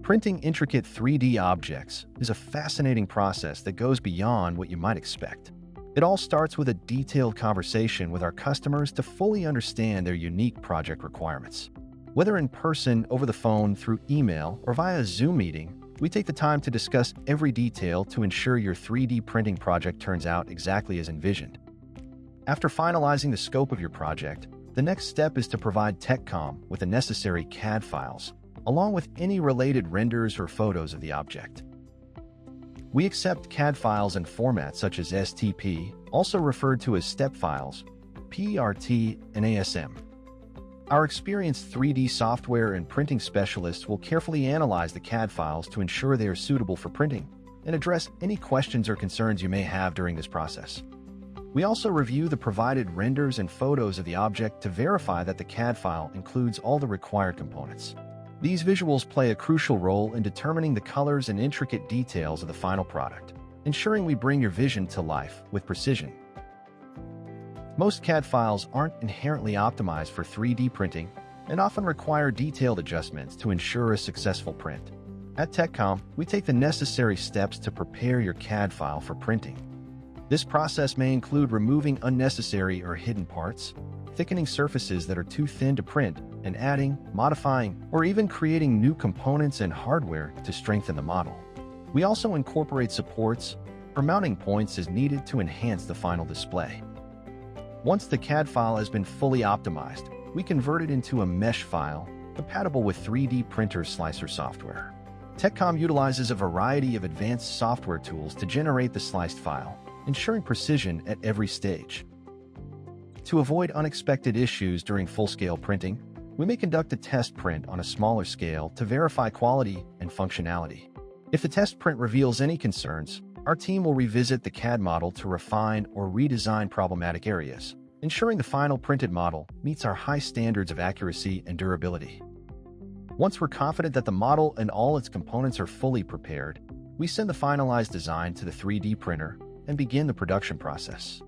Printing intricate 3D objects is a fascinating process that goes beyond what you might expect. It all starts with a detailed conversation with our customers to fully understand their unique project requirements. Whether in person, over the phone, through email, or via a Zoom meeting, we take the time to discuss every detail to ensure your 3D printing project turns out exactly as envisioned. After finalizing the scope of your project, the next step is to provide Techcom with the necessary CAD files, along with any related renders or photos of the object. We accept CAD files in formats such as STP, also referred to as step files, PRT, and ASM. Our experienced 3D software and printing specialists will carefully analyze the CAD files to ensure they are suitable for printing and address any questions or concerns you may have during this process. We also review the provided renders and photos of the object to verify that the CAD file includes all the required components. These visuals play a crucial role in determining the colors and intricate details of the final product, ensuring we bring your vision to life with precision. Most CAD files aren't inherently optimized for 3D printing and often require detailed adjustments to ensure a successful print. At Techcom, we take the necessary steps to prepare your CAD file for printing. This process may include removing unnecessary or hidden parts, thickening surfaces that are too thin to print, and adding, modifying, or even creating new components and hardware to strengthen the model. We also incorporate supports or mounting points as needed to enhance the final display. Once the CAD file has been fully optimized, we convert it into a mesh file compatible with 3D printer slicer software. Techcom utilizes a variety of advanced software tools to generate the sliced file, ensuring precision at every stage. To avoid unexpected issues during full-scale printing, we may conduct a test print on a smaller scale to verify quality and functionality. If the test print reveals any concerns, our team will revisit the CAD model to refine or redesign problematic areas, ensuring the final printed model meets our high standards of accuracy and durability. Once we're confident that the model and all its components are fully prepared, we send the finalized design to the 3D printer and begin the production process.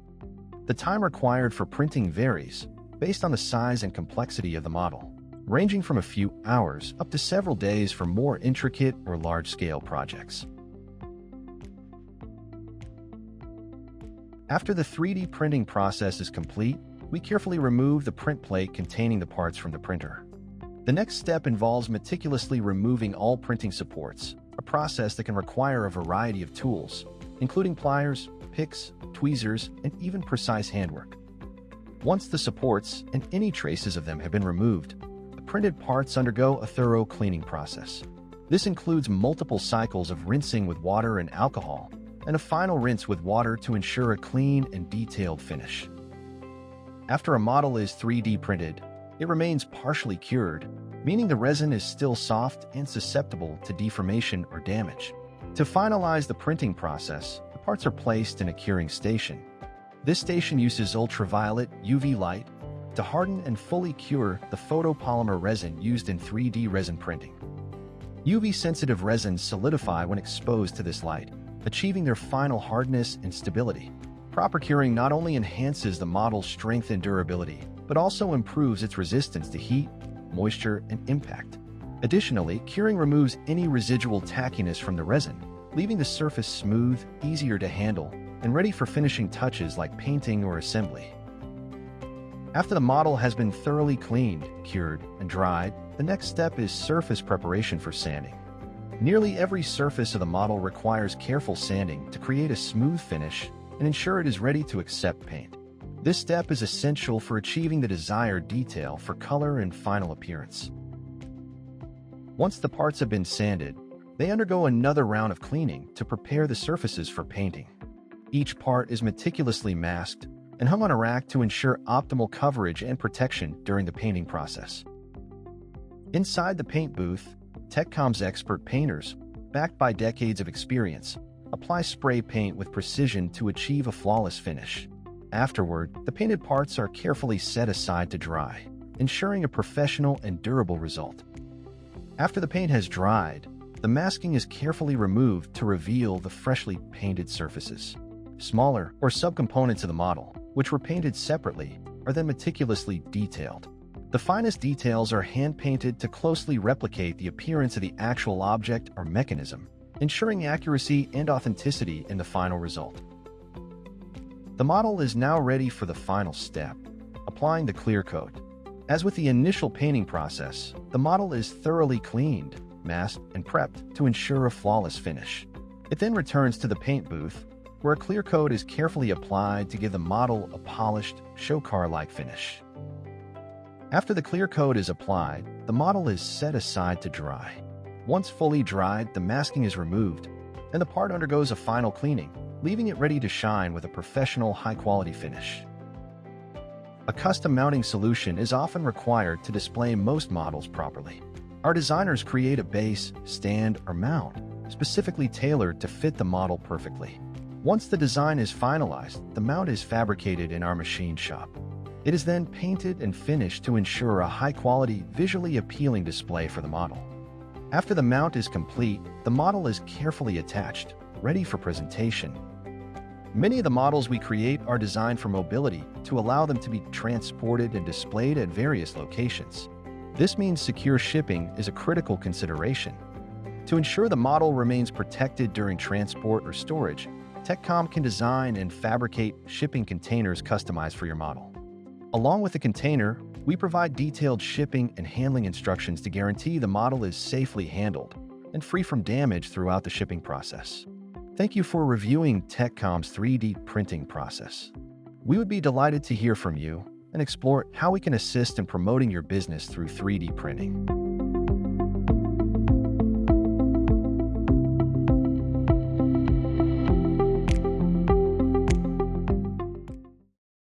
The time required for printing varies based on the size and complexity of the model, ranging from a few hours up to several days for more intricate or large-scale projects. After the 3D printing process is complete, we carefully remove the print plate containing the parts from the printer. The next step involves meticulously removing all printing supports, a process that can require a variety of tools, including pliers, picks, tweezers, and even precise handwork. Once the supports and any traces of them have been removed, the printed parts undergo a thorough cleaning process. This includes multiple cycles of rinsing with water and alcohol, and a final rinse with water to ensure a clean and detailed finish. After a model is 3D printed, it remains partially cured, meaning the resin is still soft and susceptible to deformation or damage. To finalize the printing process, the parts are placed in a curing station. This station uses ultraviolet UV light to harden and fully cure the photopolymer resin used in 3D resin printing. UV-sensitive resins solidify when exposed to this light, achieving their final hardness and stability. Proper curing not only enhances the model's strength and durability, but also improves its resistance to heat, moisture, and impact. Additionally, curing removes any residual tackiness from the resin, leaving the surface smooth, easier to handle, and ready for finishing touches like painting or assembly. After the model has been thoroughly cleaned, cured, and dried, the next step is surface preparation for sanding. Nearly every surface of the model requires careful sanding to create a smooth finish and ensure it is ready to accept paint. This step is essential for achieving the desired detail for color and final appearance. Once the parts have been sanded, they undergo another round of cleaning to prepare the surfaces for painting. Each part is meticulously masked and hung on a rack to ensure optimal coverage and protection during the painting process. Inside the paint booth, Techcom's expert painters, backed by decades of experience, apply spray paint with precision to achieve a flawless finish. Afterward, the painted parts are carefully set aside to dry, ensuring a professional and durable result. After the paint has dried, the masking is carefully removed to reveal the freshly painted surfaces. Smaller or subcomponents of the model, which were painted separately, are then meticulously detailed. The finest details are hand-painted to closely replicate the appearance of the actual object or mechanism, ensuring accuracy and authenticity in the final result. The model is now ready for the final step, applying the clear coat. As with the initial painting process, the model is thoroughly cleaned, masked, and prepped to ensure a flawless finish. It then returns to the paint booth, where a clear coat is carefully applied to give the model a polished, show car-like finish. After the clear coat is applied, the model is set aside to dry. Once fully dried, the masking is removed, and the part undergoes a final cleaning, leaving it ready to shine with a professional, high-quality finish. A custom mounting solution is often required to display most models properly. Our designers create a base, stand, or mount specifically tailored to fit the model perfectly. Once the design is finalized, the mount is fabricated in our machine shop. It is then painted and finished to ensure a high-quality, visually appealing display for the model. After the mount is complete, the model is carefully attached, ready for presentation. Many of the models we create are designed for mobility to allow them to be transported and displayed at various locations. This means secure shipping is a critical consideration. To ensure the model remains protected during transport or storage, Techcom can design and fabricate shipping containers customized for your model. Along with the container, we provide detailed shipping and handling instructions to guarantee the model is safely handled and free from damage throughout the shipping process. Thank you for reviewing Techcom's 3D printing process. We would be delighted to hear from you and explore how we can assist in promoting your business through 3D printing.